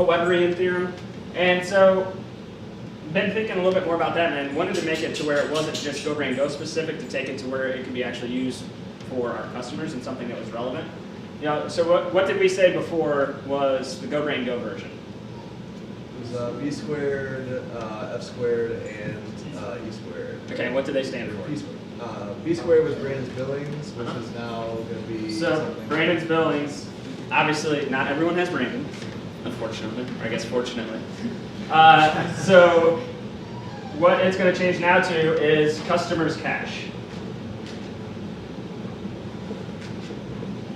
Pywebrian Theorem. And so, been thinking a little bit more about that and wanted to make it to where it wasn't just goBRANDgo specific, to take it to where it can be actually used for our customers and something that was relevant. You know, so what did we say before was the goBRANDgo version? It was b squared, f squared, and e squared. Okay, what do they stand for? B squared. B squared was Brandon's billings, which is now going to be So Brandon's billings, obviously not everyone has Brandon, unfortunately, or I guess fortunately. So what it's going to change now to is customers cash.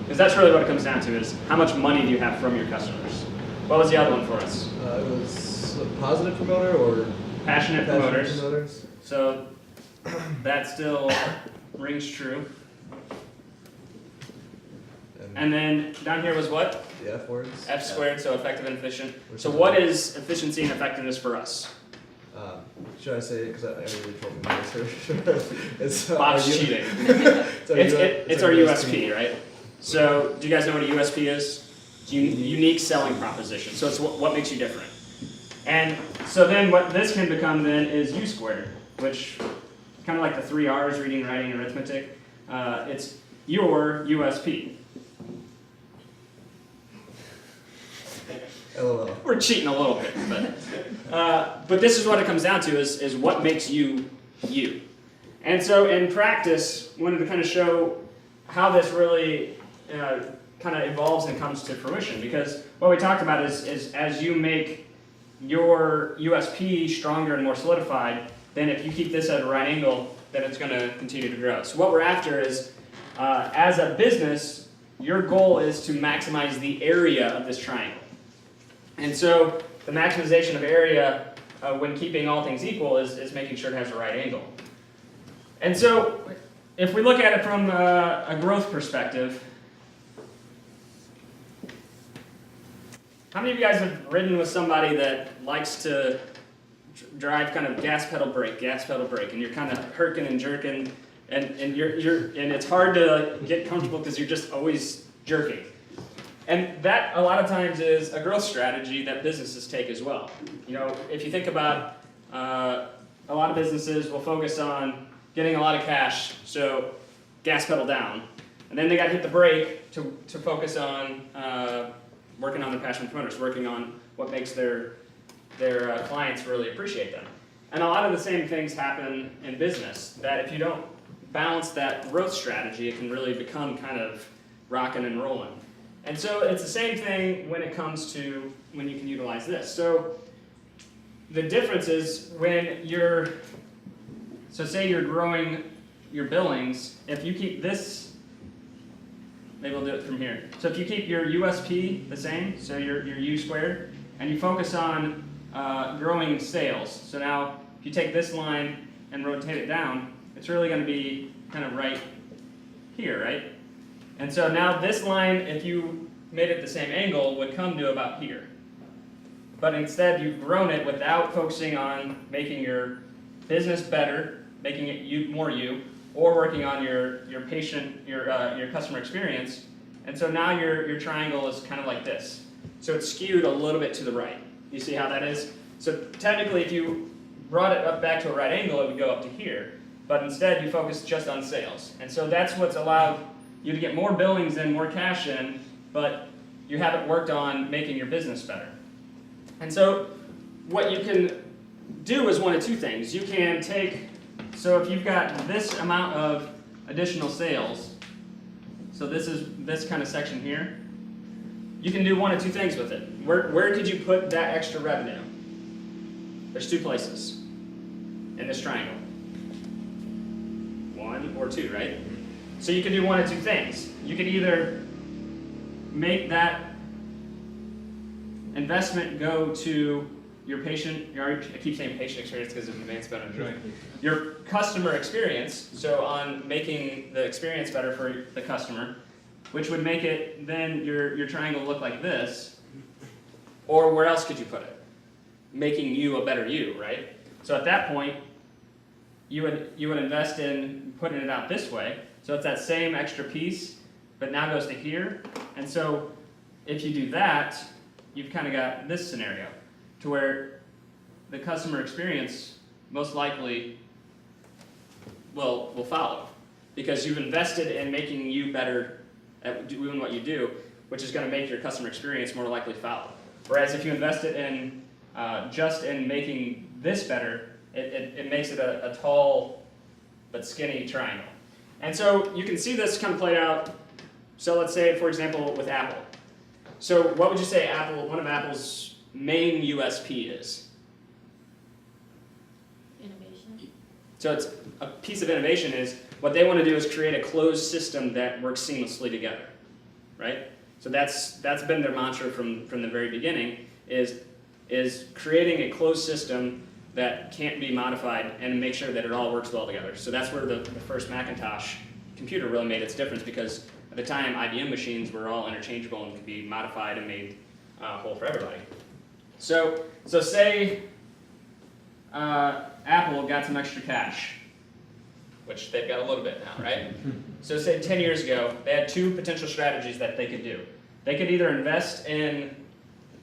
Because that's really what it comes down to, is how much money do you have from your customers? What was the other one for us? It was positive promoter or Passionate promoters. promoters. So that still rings true. And then down here was what? The F words. F squared, so effective and efficient. So what is efficiency and effectiveness for us? Should I say it? Because I already told me the answer. It's Bot's cheating. It's our USP, right? So do you guys know what a USP is? It's unique selling proposition. So it's what makes you different. And so then what this can become then is U squared, which kind of like the 3 R's, reading, writing, arithmetic. It's your USP. LOL. We're cheating a little bit, but this is what it comes down to, is what makes you, you. And so in practice, wanted to kind of show how this really kind of evolves and comes to fruition, because what we talked about is as you make your USP stronger and more solidified, then if you keep this at a right angle, then it's going to continue to grow. So what we're after is, as a business, your goal is to maximize the area of this triangle. And so the maximization of area, when keeping all things equal, is making sure it has a right angle. And so if we look at it from a growth perspective, how many of you guys have ridden with somebody that likes to drive kind of gas pedal brake, and you're kind of herking and jerking, and it's hard to get comfortable because you're just always jerking. And that, a lot of times, is a growth strategy that businesses take as well. You know, if you think about a lot of businesses will focus on getting a lot of cash, so gas pedal down. And then they got to hit the brake to focus on working on their passion promoters, working on what makes their clients really appreciate them. And a lot of the same things happen in business, that if you don't balance that growth strategy, it can really become kind of rocking and rolling. And so it's the same thing when it comes to when you can utilize this. So the difference is when so say you're growing your billings, if you keep this, maybe we'll do it from here. So if you keep your USP the same, so your U squared, and you focus on growing sales. So now if you take this line and rotate it down, it's really going to be kind of right here, right? And so now this line, if you made it the same angle, would come to about here. But instead, you've grown it without focusing on making your business better, making it more you, or working on your customer experience. And so now your triangle is kind of like this. So it's skewed a little bit to the right. You see how that is? So technically, if you brought it up back to a right angle, it would go up to here. But instead, you focus just on sales. And so that's what's allowed you to get more billings in, more cash in, but you haven't worked on making your business better. And so what you can do is one of two things. You can take, so if you've got this amount of additional sales, so this is this kind of section here, you can do one of two things with it. Where could you put that extra revenue? There's two places in this triangle. One or two, right? So you can do one of two things. You could either make that investment go to your I keep saying patient experience because of advanced better enjoying. Your customer experience, so on making the experience better for the customer, which would make it then your triangle look like this. Or where else could you put it? Making you a better you, right? So at that point, you would invest in putting it out this way. So it's that same extra piece, but now goes to here. And so if you do that, you've kind of got this scenario to where the customer experience most likely will follow because you've invested in making you better at doing what you do, which is going to make your customer experience more likely follow. Whereas if you invested in just in making this better, it makes it a tall but skinny triangle. And so you can see this kind of played out. So let's say, for example, with Apple. So what would you say one of Apple's main USP is? Innovation. So it's a piece of innovation is what they want to do is create a closed system that works seamlessly together, right? So that's been their mantra from the very beginning is creating a closed system that can't be modified and make sure that it all works well together. So that's where the first Macintosh computer really made its difference because at the time IBM machines were all interchangeable and could be modified and made whole for everybody. So say Apple got some extra cash, which they've got a little bit now, right? So say 10 years ago, they had two potential strategies that they could do. They could either invest in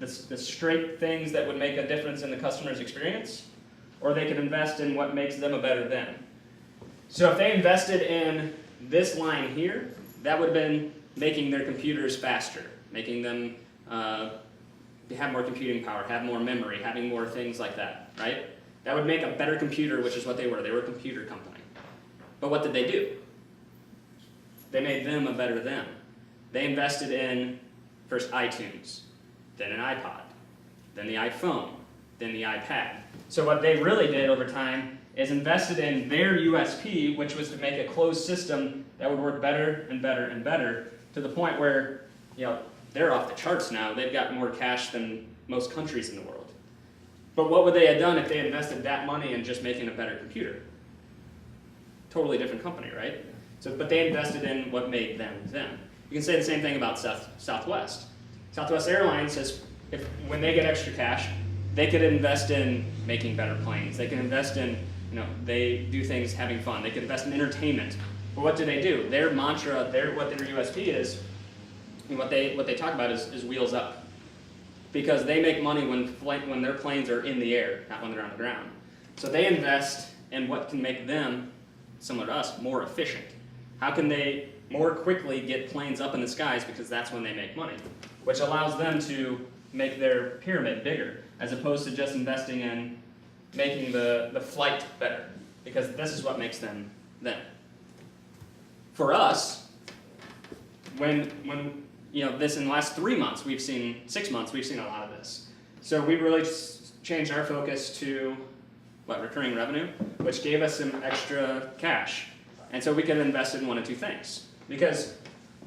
the straight things that would make a difference in the customer's experience, or they could invest in what makes them a better them. So if they invested in this line here, that would have been making their computers faster, making them have more computing power, have more memory, having more things like that, right? That would make a better computer, which is what they were. They were a computer company. But what did they do? They made them a better them. They invested in first iTunes, then an iPod, then the iPhone, then the iPad. So what they really did over time is invested in their USP, which was to make a closed system that would work better and better and better to the point where, they're off the charts now. They've got more cash than most countries in the world. But what would they have done if they invested that money in just making a better computer? Totally different company, right? But they invested in what made them them. You can say the same thing about Southwest. Southwest Airlines says when they get extra cash, they could invest in making better planes. They can invest in, they do things having fun. They could invest in entertainment. But what do? Their mantra, what their USP is, and what they talk about is wheels up. Because they make money when their planes are in the air, not when they're on the ground. So they invest in what can make them, similar to us, more efficient. How can they more quickly get planes up in the skies because that's when they make money, which allows them to make their pyramid bigger as opposed to just investing in making the flight better because this is what makes them them. For us, when this in the last 3 months, 6 months, we've seen a lot of this. So we really changed our focus to recurring revenue, which gave us some extra cash. And so we could invest in one of two things. Because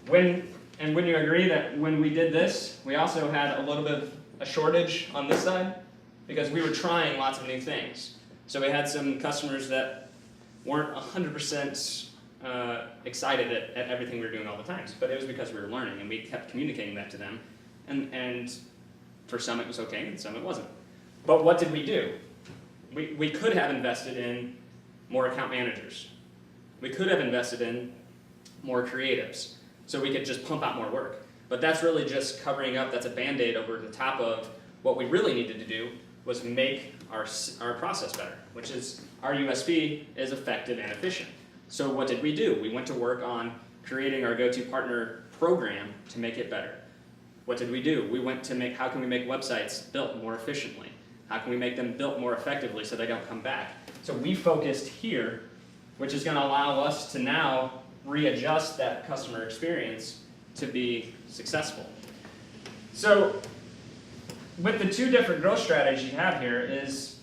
when you agree that when we did this, we also had a little bit of a shortage on this side because we were trying lots of new things. So we had some customers that weren't 100% excited at everything we were doing all the time. But it was because we were learning and we kept communicating that to them. And for some it was okay and some it wasn't. But what did we do? We could have invested in more account managers. We could have invested in more creatives, so we could just pump out more work. But that's really just covering up, that's a Band-Aid over the top of what we really needed to do was make our process better, which is our USP is effective and efficient. So what did we do? We went to work on creating our go-to partner program to make it better. What did we do? We went to how can we make websites built more efficiently? How can we make them built more effectively so they don't come back? So we focused here, which is going to allow us to now readjust that customer experience to be successful. So with the two different growth strategies you have here is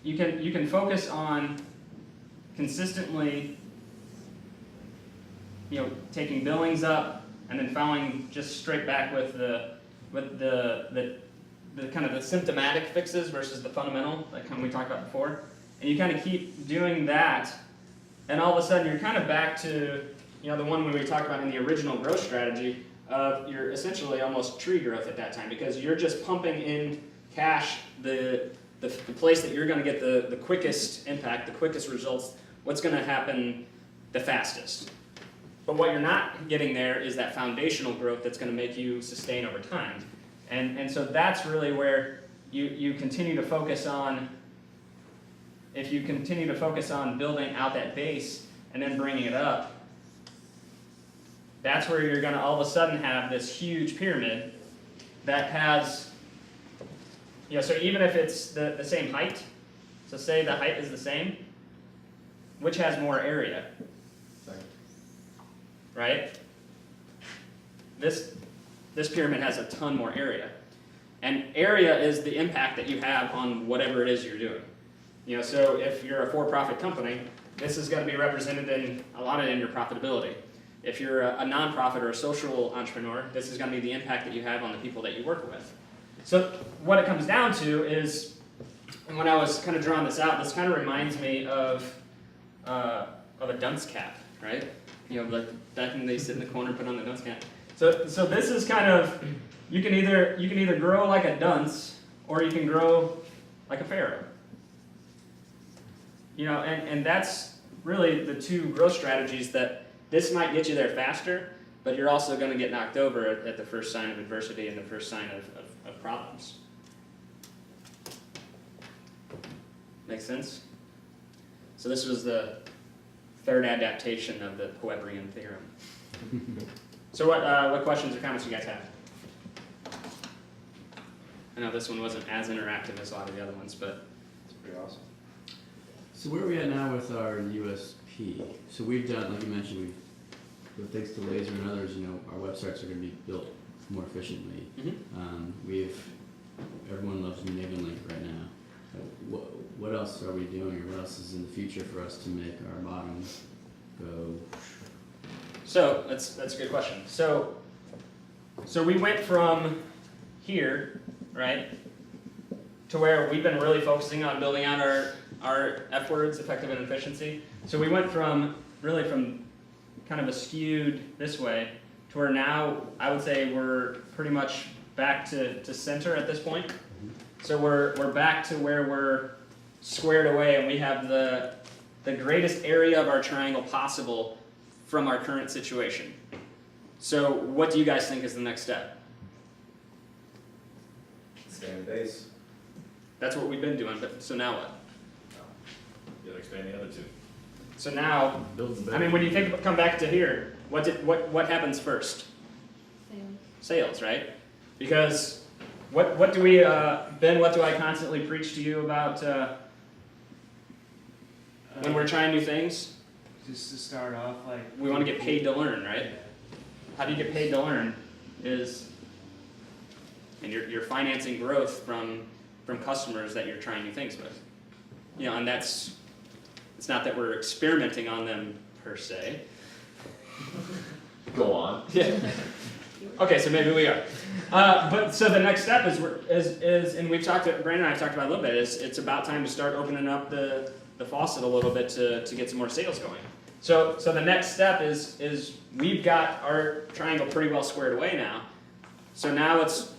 you can focus on consistently taking billings up and then following just straight back with the kind of the symptomatic fixes versus the fundamental, like we talked about before. And you kind of keep doing that, and all of a sudden you're kind of back to the one we talked about in the original growth strategy of you're essentially almost tree growth at that time because you're just pumping in cash the place that you're going to get the quickest impact, the quickest results, what's going to happen the fastest. But what you're not getting there is that foundational growth that's going to make you sustain over time. And so that's really where you continue to focus on, if you continue to focus on building out that base and then bringing it up, that's where you're going to all of a sudden have this huge pyramid that has, so even if it's the same height, so say the height is the same, which has more area? Right? This pyramid has a ton more area. And area is the impact that you have on whatever it is you're doing. So if you're a for-profit company, this is going to be represented in a lot of it in your profitability. If you're a nonprofit or a social entrepreneur, this is going to be the impact that you have on the people that you work with. So what it comes down to is, and when I was kind of drawing this out, this kind of reminds me of a dunce cap, right? Like back when they sit in the corner, put on the dunce cap. So this is kind of, you can either grow like a dunce or you can grow like a pharaoh. And that's really the two growth strategies that this might get you there faster, but you're also going to get knocked over at the first sign of adversity and the first sign of problems. Make sense? So this was the third adaptation of the Pywebrian Theorem. So what questions or comments you guys have? I know this one wasn't as interactive as a lot of the other ones, but It's pretty awesome. So where are we at now with our USP? So we've done, like you mentioned, thanks to Laser and others, our websites are going to be built more efficiently. Everyone loves Niggin Link right now. What else are we doing, or what else is in the future for us to make our bottom go? So that's a good question. So we went from here, right, to where we've been really focusing on building out our F words, effective and efficiency. So we went from kind of a skewed this way to where now I would say we're pretty much back to center at this point. So we're back to where we're squared away and we have the greatest area of our triangle possible from our current situation. So what do you guys think is the next step? Expand base. That's what we've been doing, but so now what? You gotta expand the other two. So now, I mean, when you come back to here, what happens first? Sales, right? Because what do we, Ben, what do I constantly preach to you about when we're trying new things? Just to start off, like, We want to get paid to learn, right? How do you get paid to learn? And you're financing growth from customers that you're trying new things with. And it's not that we're experimenting on them per se. Go on. Yeah. Okay, so maybe we are. But so the next step is and we've talked to Brandon and I have talked about a little bit. It's about time to start opening up the faucet a little bit to get some more sales going. So the next step is we've got our triangle pretty well squared away now. So now it's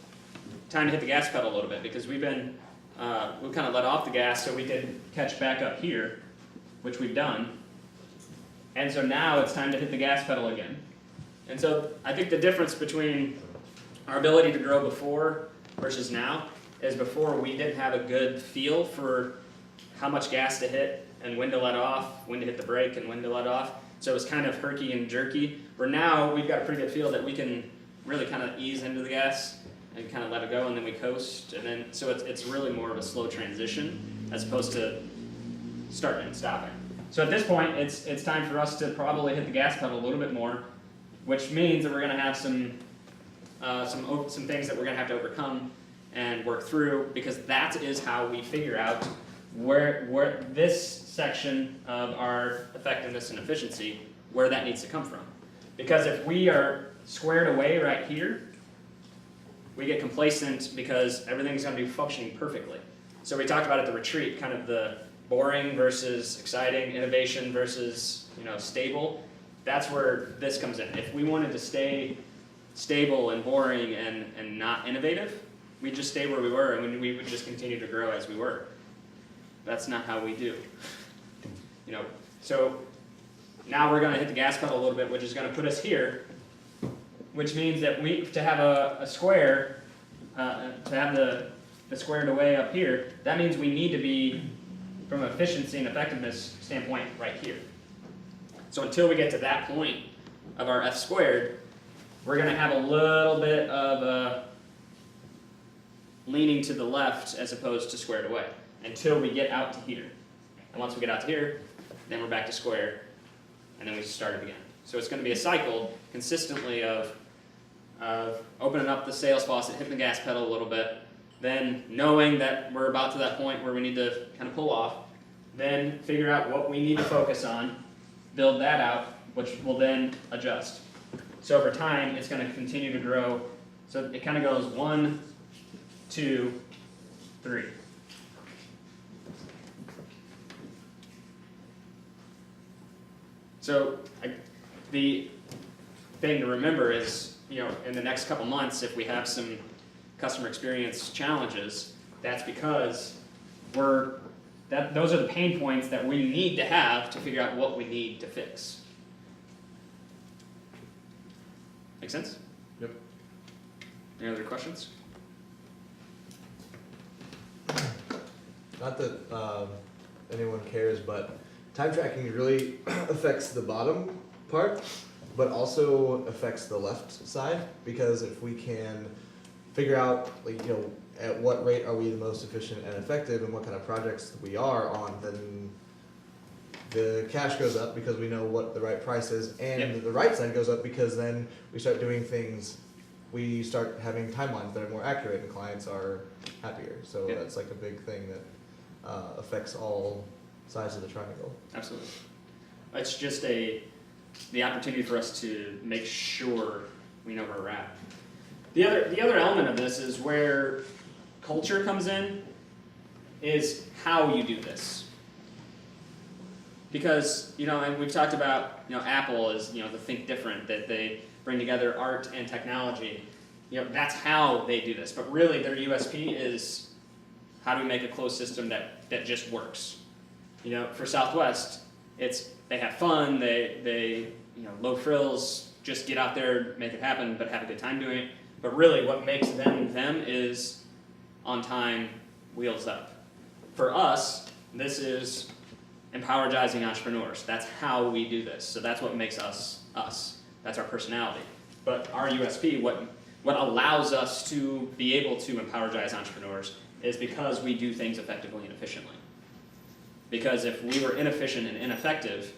time to hit the gas pedal a little bit because we've kind of let off the gas so we could catch back up here, which we've done. And so now it's time to hit the gas pedal again. And so I think the difference between our ability to grow before versus now is before we didn't have a good feel for how much gas to hit and when to let off, when to hit the brake and when to let off. So it was kind of herky and jerky. Where now we've got a pretty good feel that we can really kind of ease into the gas and kind of let it go and then we coast. And then so it's really more of a slow transition as opposed to starting and stopping. So at this point, it's time for us to probably hit the gas pedal a little bit more, which means that we're going to have some things that we're going to have to overcome and work through, because that is how we figure out where this section of our effectiveness and efficiency, where that needs to come from. Because if we are squared away right here, we get complacent because everything's going to be functioning perfectly. So we talked about at the retreat, kind of the boring versus exciting, innovation versus stable. That's where this comes in. If we wanted to stay stable and boring and not innovative, we'd just stay where we were and we would just continue to grow as we were. That's not how we do. So now we're going to hit the gas pedal a little bit, which is going to put us here, which means that to have a square, to have the squared away up here, that means we need to be, from an efficiency and effectiveness standpoint, right here. So until we get to that point of our f squared, we're going to have a little bit of leaning to the left as opposed to squared away until we get out to here. And once we get out to here, then we're back to square, and then we start it again. So it's going to be a cycle consistently of opening up the sales faucet, hitting the gas pedal a little bit, then knowing that we're about to that point where we need to kind of pull off, then figure out what we need to focus on, build that out, which will then adjust. So over time, it's going to continue to grow. So it kind of goes 1, 2, 3. So the thing to remember is, in the next couple months, if we have some customer experience challenges, that's because those are the pain points that we need to have to figure out what we need to fix. Make sense? Yep. Any other questions? Not that anyone cares, but time tracking really affects the bottom part, but also affects the left side, because if we can figure out, at what rate are we the most efficient and effective and what kind of projects we are on, then the cash goes up because we know what the right price is, and the right side goes up because then we start doing things, we start having timelines that are more accurate and clients are happier. So that's like a big thing that affects all sides of the triangle. Absolutely. It's just the opportunity for us to make sure we know where we're at. The other element of this is where culture comes in, is how you do this. Because, and we've talked about, Apple is, the think different, that they bring together art and technology. That's how they do this. But really their USP is, how do we make a closed system that just works? For Southwest, they have fun, they low frills, just get out there, make it happen, but have a good time doing it. But really what makes them is on time, wheels up. For us, this is empowerizing entrepreneurs. That's how we do this. So that's what makes us us. That's our personality. But our USP, what allows us to be able to empowerize entrepreneurs, is because we do things effectively and efficiently. Because if we were inefficient and ineffective,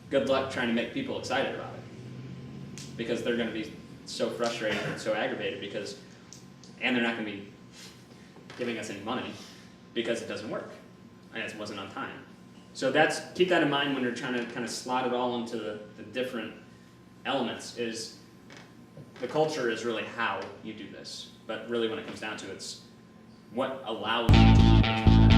good luck trying to make people excited about it. Because they're going to be so frustrated and so aggravated and they're not going to be giving us any money because it doesn't work and it wasn't on time. So keep that in mind when you're trying to kind of slot it all into the different elements. Is the culture is really how you do this, but really when it comes down to it, it's what allows you to do it.